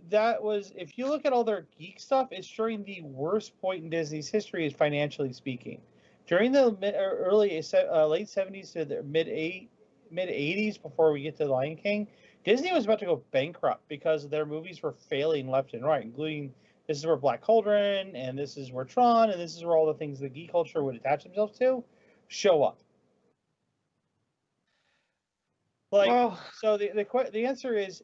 that was, if you look at all their geek stuff, it's during the worst point in Disney's history, is financially speaking. During the late 70s to the mid 80s, before we get to Lion King, Disney was about to go bankrupt because their movies were failing left and right, including this is where Black Cauldron, and this is where Tron, and this is where all the things the geek culture would attach themselves to show up. So the answer is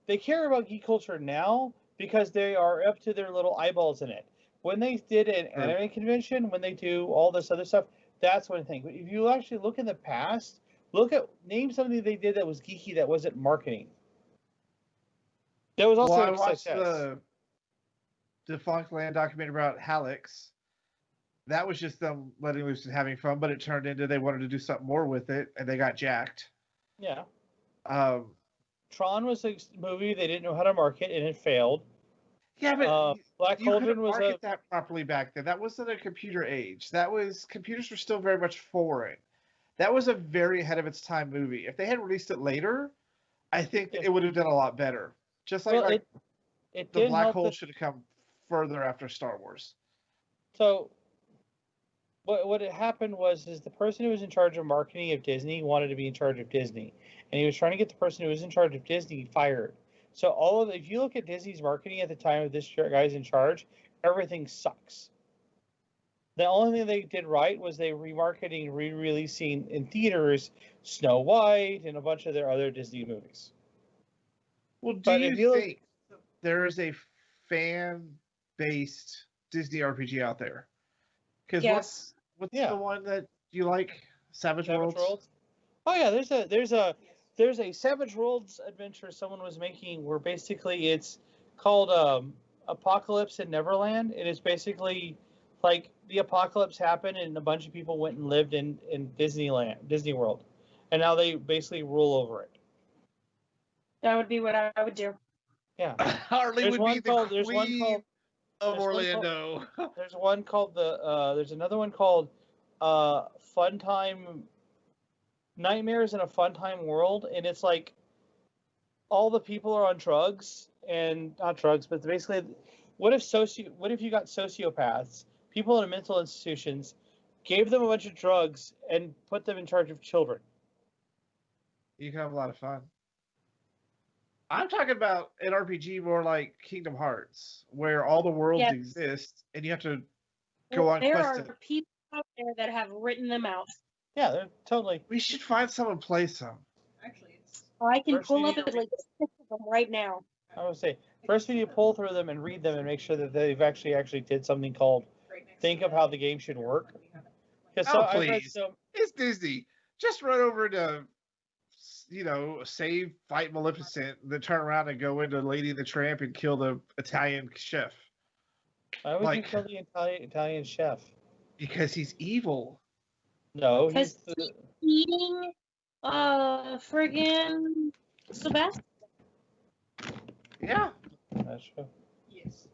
they care about geek culture now because they are up to their little eyeballs in it. When they did an anime convention, when they do all this other stuff, that's one thing. But if you actually look in the past, name something they did that was geeky that wasn't marketing. That was also I watched the Funkland documentary about Hallex. That was just them letting loose and having fun, but it turned into they wanted to do something more with it, and they got jacked. Yeah. Tron was a movie they didn't know how to market, and it failed. Yeah, but Black Cauldron was market that properly back then. That wasn't a computer age. Computers were still very much foreign. That was a very ahead of its time movie. If they had released it later, I think it would have done a lot better. Just like the Black Hole should have come further after Star Wars. So what had happened was the person who was in charge of marketing of Disney wanted to be in charge of Disney, and he was trying to get the person who was in charge of Disney fired. So if you look at Disney's marketing at the time of this guy's in charge, everything sucks. The only thing they did right was they remarketing, re-releasing in theaters Snow White and a bunch of their other Disney movies. Well, do you think there is a fan-based Disney RPG out there? Because what's the one that you like? Savage Worlds? Oh yeah, there's a Savage Worlds adventure someone was making where basically it's called Apocalypse in Neverland. It is basically like the apocalypse happened and a bunch of people went and lived in Disney World, and now they basically rule over it. That would be what I would do. Yeah. Harley would be the queen of Orlando. There's another one called Fun Time Nightmares in a Fun Time World, and it's like all the people are on drugs, and not drugs, but basically, what if you got sociopaths, people in mental institutions, gave them a bunch of drugs and put them in charge of children? You can have a lot of fun. I'm talking about an RPG more like Kingdom Hearts, where all the worlds exist, and you have to go on quests. There are people out there that have written them out. Yeah, they're totally. We should find someone play some. Actually, I can pull up like 6 of them right now. I would say first we need to pull through them and read them and make sure that they've actually did something called think of how the game should work. Please. It's Disney. Just run over to, fight Maleficent, then turn around and go into Lady and the Tramp and kill the Italian chef. Why would you kill the Italian chef? Because he's evil. No, Because he's eating friggin' Sebastian. Yeah. That's true. Yes.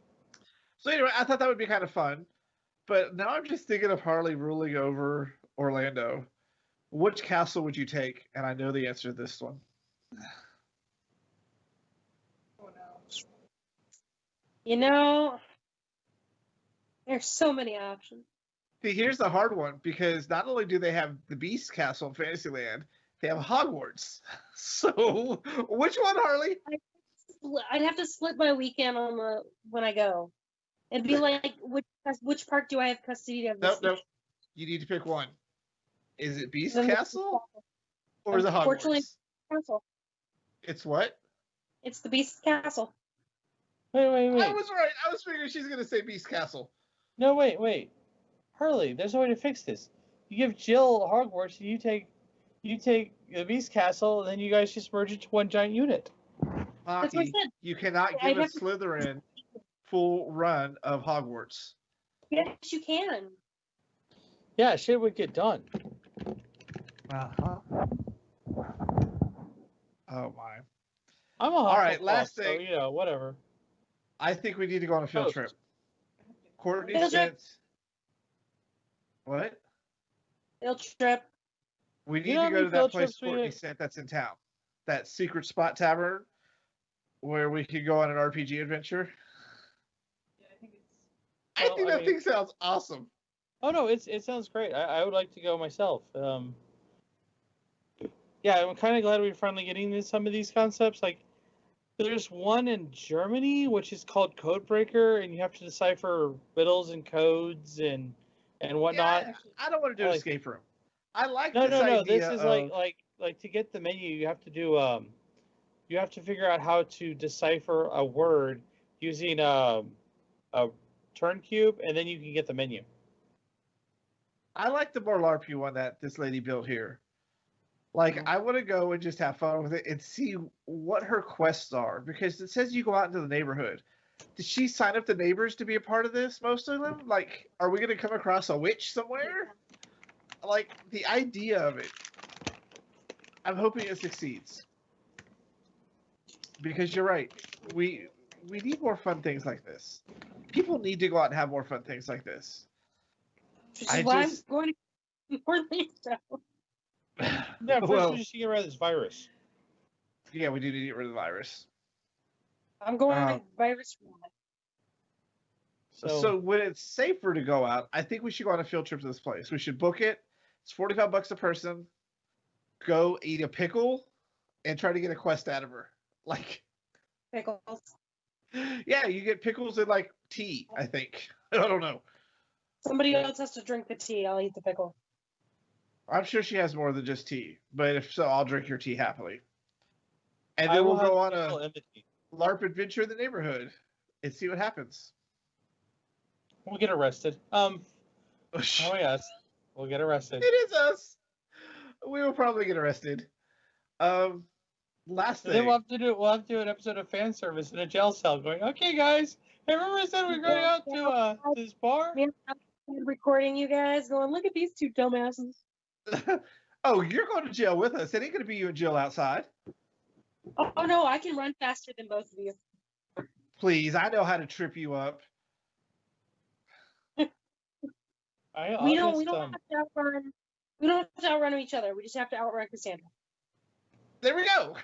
So anyway, I thought that would be kind of fun. But now I'm just thinking of Harley ruling over Orlando. Which castle would you take? And I know the answer to this one. Oh no. You know, there's so many options. See, here's the hard one because not only do they have the Beast Castle in Fantasyland, they have Hogwarts. So, which one, Harley? I'd have to split my weekend when I go. It'd be like, which park do I have custody of? Nope. You need to pick one. Is it Beast Then the Castle or is it Unfortunately, Hogwarts? Castle. It's what? It's the Beast Castle. Wait. I was right. I was figuring she's gonna say Beast Castle. No, wait. Harley, there's a way to fix this. You give Jill Hogwarts, and you take the Beast Castle, and then you guys just merge it to one giant unit. That's what I Hockey, said. you cannot I'd give a have to- Slytherin full run of Hogwarts. Yes, you can. Yeah, shit would get done. Uh-huh. Oh my. I'm a All right, Hufflepuff, last so, thing. you know, whatever. I think we need to go on a field Toast. trip. Courtney Field trip. sent. What? Field trip. We need know to how go many to that field place trips we Courtney had? sent that's in town. That secret spot tavern where we could go on an RPG adventure. Yeah, I think it's. I Well, think I that mean- thing sounds awesome. Oh no, it sounds great. I would like to go myself. Yeah, I'm kind of glad we're finally getting into some of these concepts. Like, there's one in Germany which is called Codebreaker, and you have to decipher riddles and codes and whatnot. Yeah, I don't want to do an Like- escape room. I like No. this idea This is of, like to get the menu, you have to do you have to figure out how to decipher a word using a turn cube, and then you can get the menu. I like the more LARPy one that this lady built here. Like, Mhm. I want to go and just have fun with it and see what her quests are because it says you go out into the neighborhood. Did she sign up the neighbors to be a part of this? Most of them? Like, are we going to come across a witch somewhere? Like, the idea of it. I'm hoping it succeeds. Because you're right. We need more fun things like this. People need to go out and have more fun things like this. Which is I why just- I'm going to Orlando. Yeah, first Well, we just get rid of this virus. yeah, we do need to get rid of the virus. I'm going Uh, virus free. So when it's safer to go out, I think we should go on a field trip to this place. We should book it. It's $45 a person. Go eat a pickle and try to get a quest out of her. Like, Pickles. yeah, you get pickles and like tea, I think. I don't know. Somebody else has to drink the tea. I'll eat the pickle. I'm sure she has more than just tea, but if so, I'll drink your tea happily. And I then will we'll have go on people a in the team. LARP adventure in the neighborhood and see what happens. We'll get arrested. Oh yes, we'll get arrested. It is us. We will probably get arrested. Last And then thing. we'll have to do an episode of fan service in a jail cell going, okay guys, hey, remember I said we're going out to this bar? Me and I'm recording you guys going, look at these two dumbasses. Oh, you're going to jail with us. It ain't going to be you in jail outside. Oh no, I can run faster than both of you. Please, I know how to trip you up. We don't have to outrun. We don't have to outrun each other. We just have to outrun Cassandra. There we go.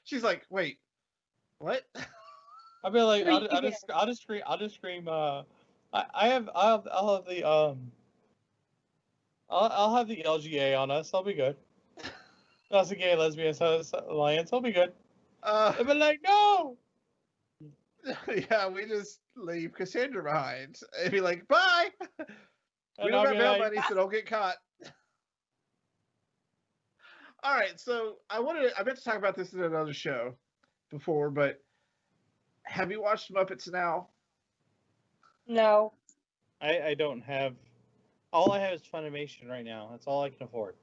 She's like, wait, what? I'll be like, Three I'll just scream. I'll have the LGA on us. I'll be good. That's a gay lesbian alliance. I'll be good. I'll be like, no. Yeah, we just leave Cassandra behind and be like, bye. We And don't I'll got be bail like, money, so don't get caught. All right, so I meant to talk about this in another show before, but have you watched Muppets Now? No. I don't have. All I have is Funimation right now. That's all I can afford.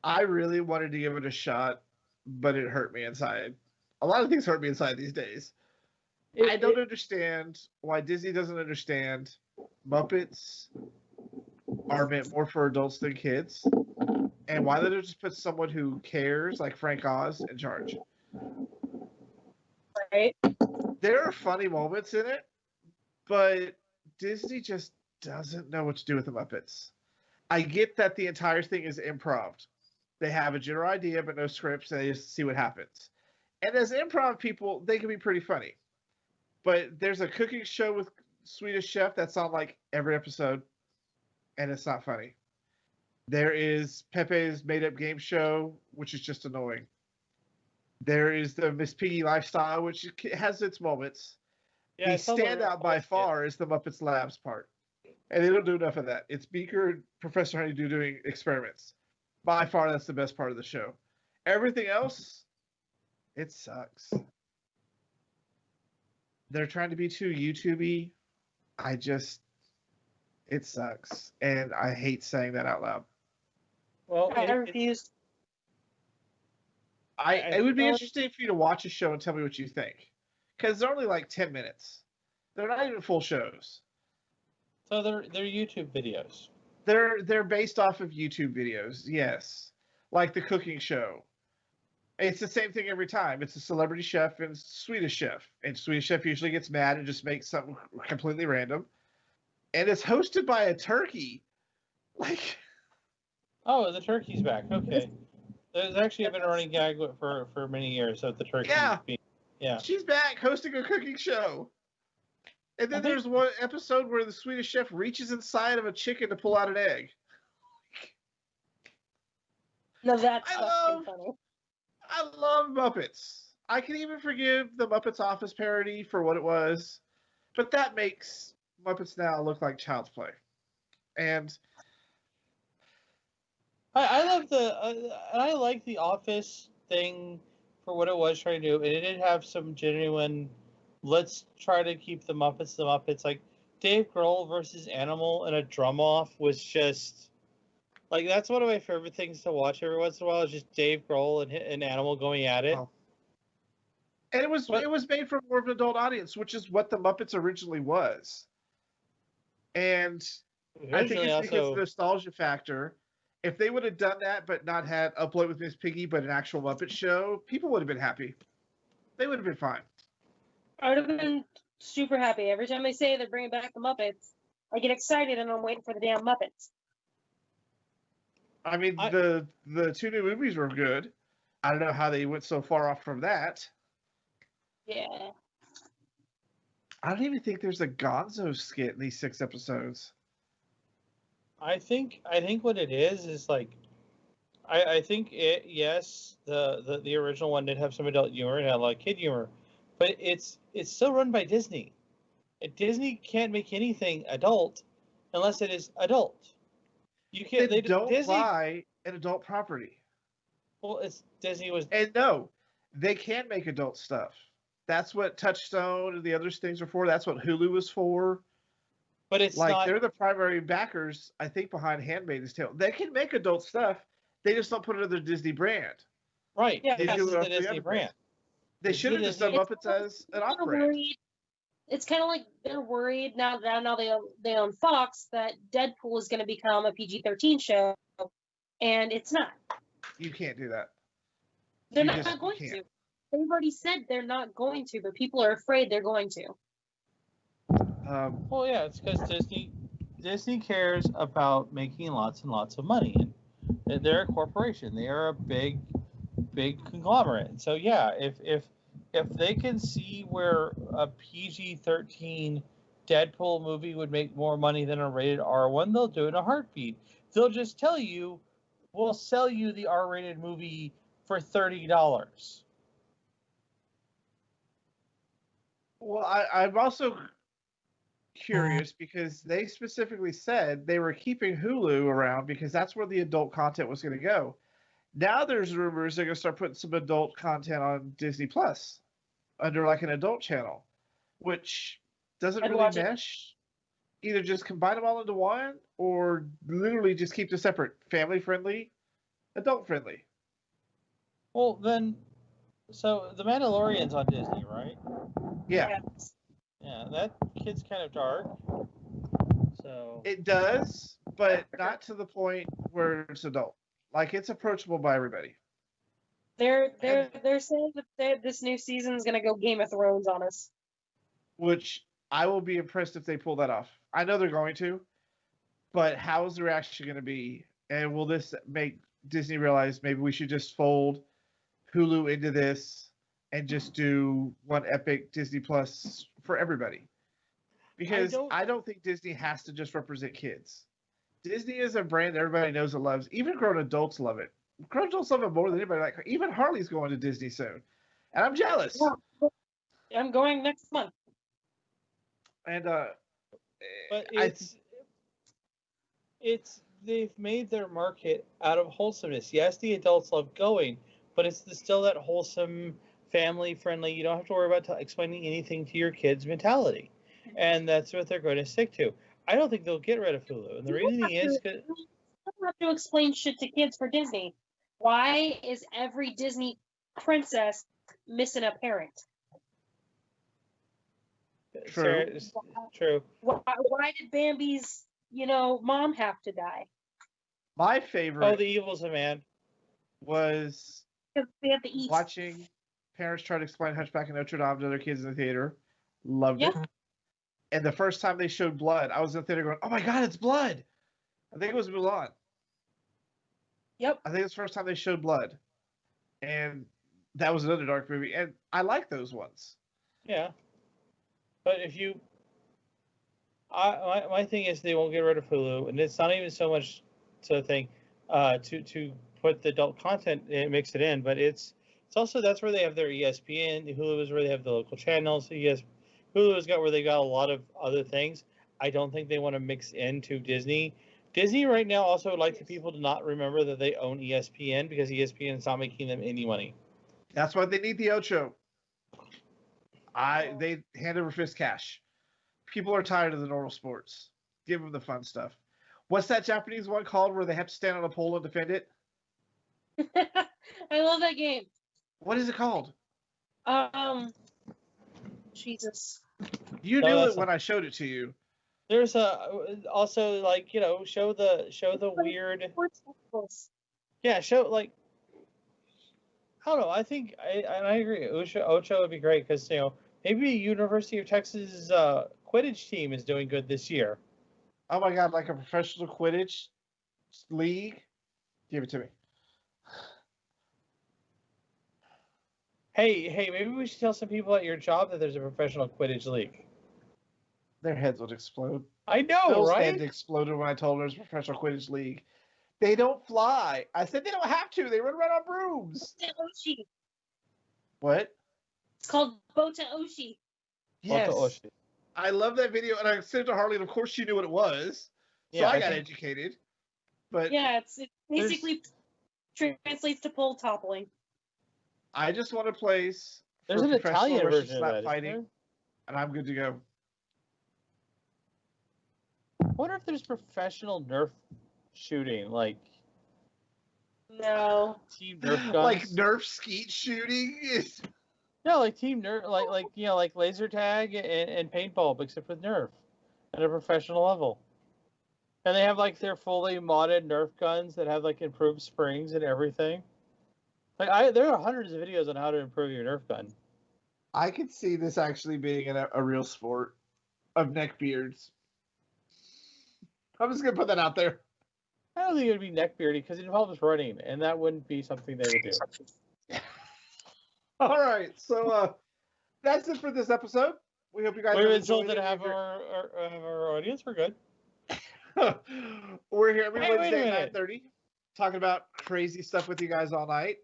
I really wanted to give it a shot, but it hurt me inside. A lot of things hurt me inside these days. I don't understand why Disney doesn't understand Muppets are meant more for adults than kids? And why don't they just put someone who cares, like Frank Oz, in charge? Right? There are funny moments in it, but Disney just doesn't know what to do with the Muppets. I get that the entire thing is improv. They have a general idea, but no scripts, and they just see what happens. And as improv people, they can be pretty funny. But there's a cooking show with Swedish Chef that's on like every episode, and it's not funny. There is Pepe's made-up game show, which is just annoying. There is the Miss Piggy lifestyle, which has its moments. Yeah, the standout by far is the Muppets Labs part. And they don't do enough of that. It's Beaker and Professor Honeydew doing experiments. By far, that's the best part of the show. Everything else, it sucks. They're trying to be too YouTube-y. It sucks. And I hate saying that out loud. Well, I refuse. It would be interesting for you to watch a show and tell me what you think. Because they're only like 10 minutes. They're not even full shows. So they're YouTube videos. They're based off of YouTube videos, yes. Like the cooking show. It's the same thing every time. It's a celebrity chef and Swedish chef. And Swedish chef usually gets mad and just makes something completely random. And it's hosted by a turkey. Like, oh, the turkey's back. Okay. There's actually been a running gag for many years of the turkey. Yeah. She's back hosting a cooking show. And then there's one episode where the Swedish chef reaches inside of a chicken to pull out an egg. No, that's funny. I love Muppets. I can even forgive the Muppets Office parody for what it was, but that makes Muppets Now look like child's play. And I love I like the Office thing for what it was trying to do, and it did have some genuine. Let's try to keep the Muppets. Like Dave Grohl versus Animal in a drum off was just like that's one of my favorite things to watch every once in a while. Is just Dave Grohl and Animal going at it. Oh. And it was made for more of an adult audience, which is what the Muppets originally was. And I think it's because of the nostalgia factor. If they would have done that, but not had Upload with Miss Piggy, but an actual Muppet show, people would have been happy. They would have been fine. I would have been super happy. Every time they say they're bringing back the Muppets, I get excited and I'm waiting for the damn Muppets. I mean, the two new movies were good. I don't know how they went so far off from that. Yeah. I don't even think there's a Gonzo skit in these 6 episodes. I think what it is like, I think the original one did have some adult humor and had a lot of kid humor, but it's still run by Disney. And Disney can't make anything adult unless it is adult. You can't. They don't buy an adult property. Well, Disney was. And no, they can make adult stuff. That's what Touchstone and the other things are for. That's what Hulu was for. But it's like not. They're the primary backers, I think, behind Handmaid's Tale. They can make adult stuff. They just don't put it under the Disney brand. Right. Yeah, they do it the Disney brand. They should have just done Muppets as an off-brand. It's kind of like they're worried now they own Fox that Deadpool is going to become a PG-13 show, and it's not. You can't do that. They're not going to. They've already said they're not going to, but people are afraid they're going to. Well, yeah, it's because Disney cares about making lots and lots of money, and they're a corporation. They are a big conglomerate. And so yeah, if they can see where a PG-13 Deadpool movie would make more money than a rated R one, they'll do it in a heartbeat. They'll just tell you, we'll sell you the R-rated movie for $30. Well, I'm also curious because they specifically said they were keeping Hulu around because that's where the adult content was going to go. Now there's rumors they're going to start putting some adult content on Disney Plus under like an adult channel, which doesn't really mesh. Either just combine them all into one or literally just keep them separate, family-friendly, adult-friendly. Well, then, so The Mandalorian's on Disney, right? Yeah. Yeah, that kid's kind of dark. So it does, but not to the point where it's adult. Like it's approachable by everybody. They're saying that this new season's gonna go Game of Thrones on us. Which I will be impressed if they pull that off. I know they're going to, but how is the reaction going to be? And will this make Disney realize maybe we should just fold Hulu into this and just do one epic Disney Plus for everybody? Because I don't think Disney has to just represent kids. Disney is a brand that everybody knows and loves. Even grown adults love it. Grown adults love it more than anybody. Like even Harley's going to Disney soon, and I'm jealous. Yeah. I'm going next month. And but it's they've made their market out of wholesomeness. Yes, the adults love going, but it's still that wholesome, family-friendly. You don't have to worry about explaining anything to your kids mentality, and that's what they're going to stick to. I don't think they'll get rid of Hulu, and the reason is because you don't have to explain shit to kids for Disney. Why is every Disney princess missing a parent? True. True. Why did Bambi's, mom have to die? My favorite. Oh, the evil's a man. Was because they had to eat. Watching parents try to explain Hunchback of Notre Dame to their kids in the theater. Loved it. And the first time they showed blood, I was in the theater going, "Oh my god, it's blood!" I think it was Mulan. Yep. I think it was the first time they showed blood, and that was another dark movie, and I like those ones. Yeah. But if you, my thing is they won't get rid of Hulu, and it's not even so much to think to put the adult content and mix it in, but it's also that's where they have their ESPN. Hulu is where they have the local channels. Hulu has got where they got a lot of other things. I don't think they want to mix into Disney. Disney right now also would like the people to not remember that they own ESPN because ESPN is not making them any money. That's why they need the Ocho. They hand over fist cash. People are tired of the normal sports. Give them the fun stuff. What's that Japanese one called where they have to stand on a pole and defend it? I love that game. What is it called? Jesus. You knew it when I showed it to you. There's also like show the weird. Yeah, show like. I don't know. I think I agree. Ocho would be great because maybe University of Texas Quidditch team is doing good this year. Oh my god, like a professional Quidditch league? Give it to me. Hey, maybe we should tell some people at your job that there's a professional Quidditch league. Their heads would explode. I know, Phil's right? head exploded when I told her it's a professional Quidditch league. They don't fly. I said they don't have to. They run around on brooms. Oshi. What? It's called Bota Oshi. Yes. Bota Oshi. I love that video, and I sent it to Harley, and of course she knew what it was. So I got educated. But yeah, it basically translates to pole toppling. I just want a place. There's an Italian version of that, fighting, and I'm good to go. I wonder if there's professional Nerf shooting, like no team Nerf guns, like Nerf skeet shooting. No, like team Nerf, like laser tag and paintball, but except with Nerf at a professional level. And they have like their fully modded Nerf guns that have like improved springs and everything. Like there are hundreds of videos on how to improve your Nerf gun. I could see this actually being a real sport of neckbeards. I'm just gonna put that out there. I don't think it would be neckbeardy because it involves running, and that wouldn't be something they would do. All right, so that's it for this episode. We hope you guys. We've insulted half of our audience. We're good. We're here every Wednesday at 9:30, talking about crazy stuff with you guys all night.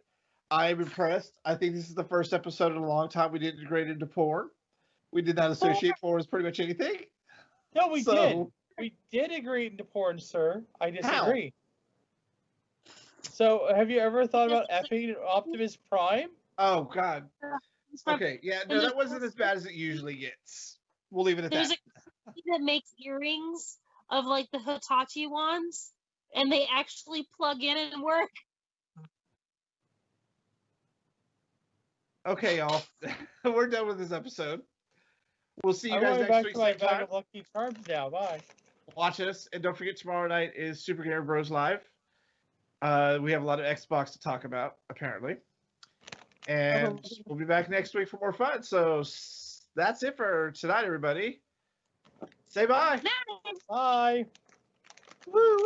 I'm impressed. I think this is the first episode in a long time we didn't integrate into porn. We did not associate porn as pretty much anything. No, we did. We did agree into porn, sir. I disagree. How? So, have you ever thought about effing Optimus Prime? Oh, God. Okay, yeah, no, that wasn't as bad as it usually gets. We'll leave it at that. There's a company that makes earrings of, like, the Hitachi ones, and they actually plug in and work. Okay, y'all. We're done with this episode. We'll see you guys next week. I'm going back to my bag of Lucky Charms now. Bye. watch us. And don't forget, tomorrow night is Super Gamer Bros Live. We have a lot of Xbox to talk about, apparently. And we'll be back next week for more fun. So that's it for tonight, everybody. Say bye. Bye. Woo.